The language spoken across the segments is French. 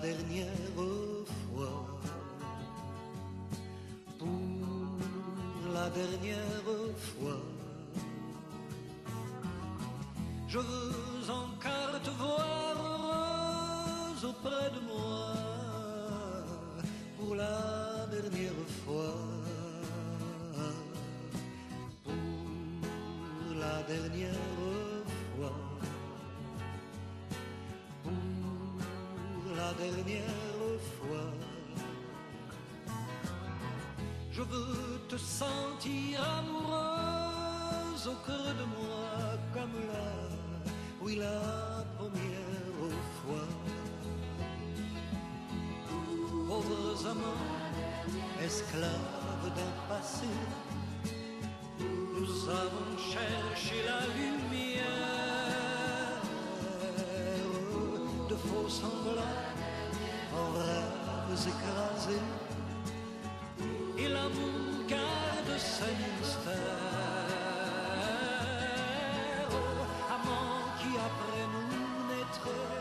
dernière fois, pour la dernière fois, je veux encore te voir heureuse auprès de moi, pour la dernière fois, pour la dernière fois, pour la dernière fois. Je veux te sentir amoureuse au cœur de moi, comme là, oui, la première fois. Pauvres amants, esclaves d'un passé, nous avons cherché la lumière de faux semblants en rêves écrasés, et l'amour garde ce mystère. Amant qui après nous naîtrait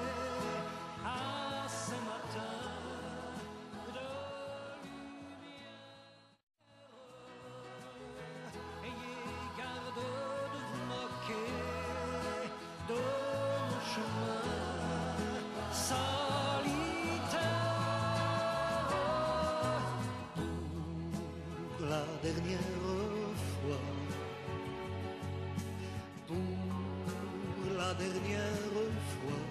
à ce matin de lumière. Ayez garde de vous moquer de nos chemins solitaires. Pour la dernière fois, pour la dernière fois,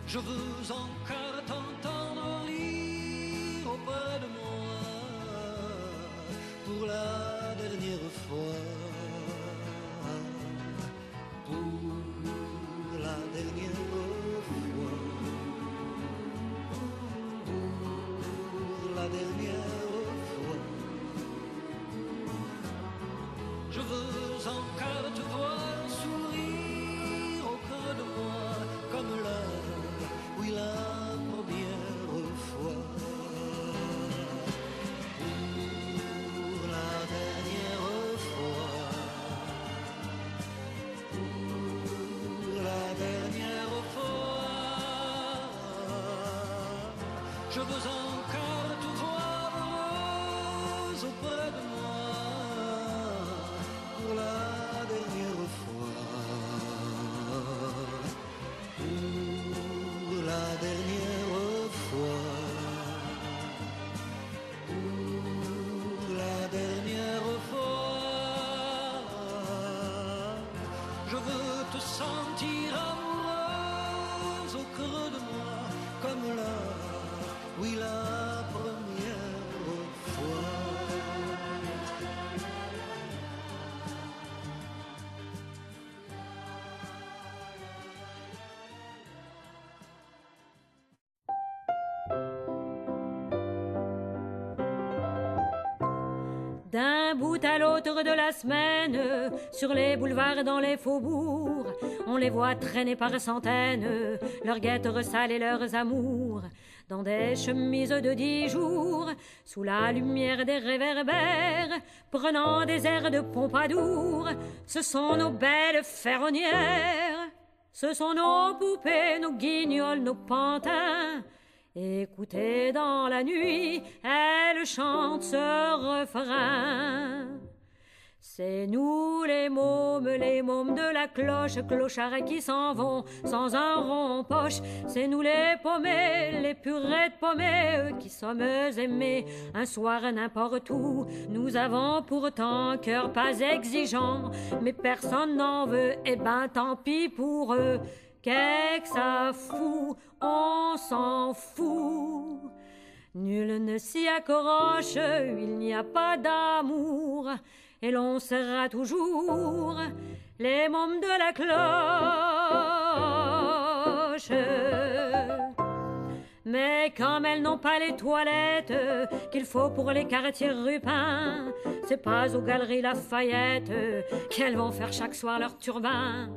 je veux encore t'entendre rire auprès de moi, pour la dernière fois, pour la dernière fois, pour la dernière fois. Je veux encore te voir sourire au cœur de moi, comme là, oui, la première fois. Pour la dernière fois, pour la dernière fois, je veux encore te voir heureuse auprès de moi, pour la dernière fois, pour la dernière fois, pour la dernière fois, je veux te sentir amoureuse au creux de moi, comme là, oui, la première fois. D'un bout à l'autre de la semaine, sur les boulevards et dans les faubourgs, on les voit traîner par centaines, leurs guêtres sales et leurs amours, dans des chemises de 10 jours, sous la lumière des réverbères, prenant des airs de Pompadour. Ce sont nos belles ferronnières, ce sont nos poupées, nos guignols, nos pantins. Écoutez dans la nuit, elle chante ce refrain. C'est nous les mômes de la cloche, clochards qui s'en vont sans un rond poche. C'est nous les paumés, les purettes paumées, qui sommes aimés un soir n'importe où. Nous avons pourtant cœur pas exigeant, mais personne n'en veut, et ben tant pis pour eux. Qu'est-ce que ça fout, on s'en fout. Nul ne s'y accroche, il n'y a pas d'amour, et l'on sera toujours les mômes de la cloche. Mais comme elles n'ont pas les toilettes qu'il faut pour les quartiers rupins, c'est pas aux galeries Lafayette qu'elles vont faire chaque soir leur turbin.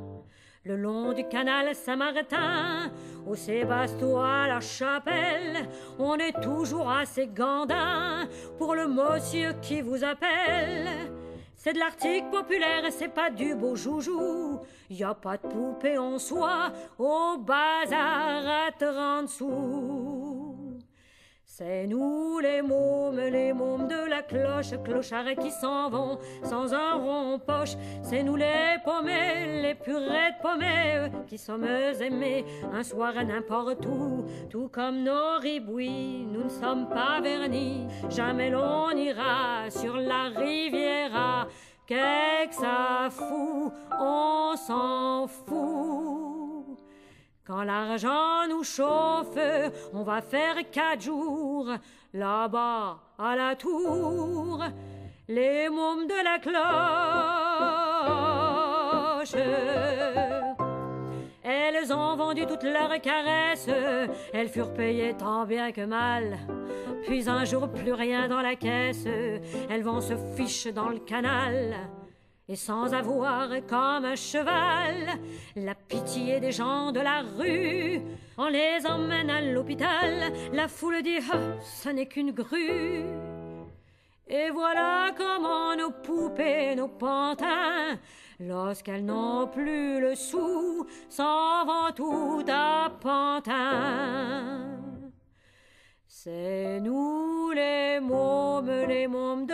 Le long du canal Saint-Martin, au Sébasto à la Chapelle, on est toujours assez gandin pour le monsieur qui vous appelle. C'est de l'article populaire et c'est pas du beau joujou. Y a pas de poupée en soie au bazar à 30 sous. C'est nous les mômes de la cloche, clochards qui s'en vont sans un rond poche. C'est nous les paumés, les purées de paumés, qui sommes aimés un soir à n'importe où. Tout comme nos ribouis, nous ne sommes pas vernis, jamais l'on ira sur la riviera. Qu'est-ce que ça fout, on s'en fout. Quand l'argent nous chauffe, on va faire 4 jours là-bas à la tour. Les mômes de la cloche, elles ont vendu toutes leurs caresses. Elles furent payées tant bien que mal. Puis un jour plus rien dans la caisse. Elles vont se ficher dans le canal. Et sans avoir comme un cheval la pitié des gens de la rue, on les emmène à l'hôpital. La foule dit « Oh, ce n'est qu'une grue ». Et voilà comment nos poupées, nos pantins, lorsqu'elles n'ont plus le sou, s'en vont tout à Pantin. C'est nous les mômes de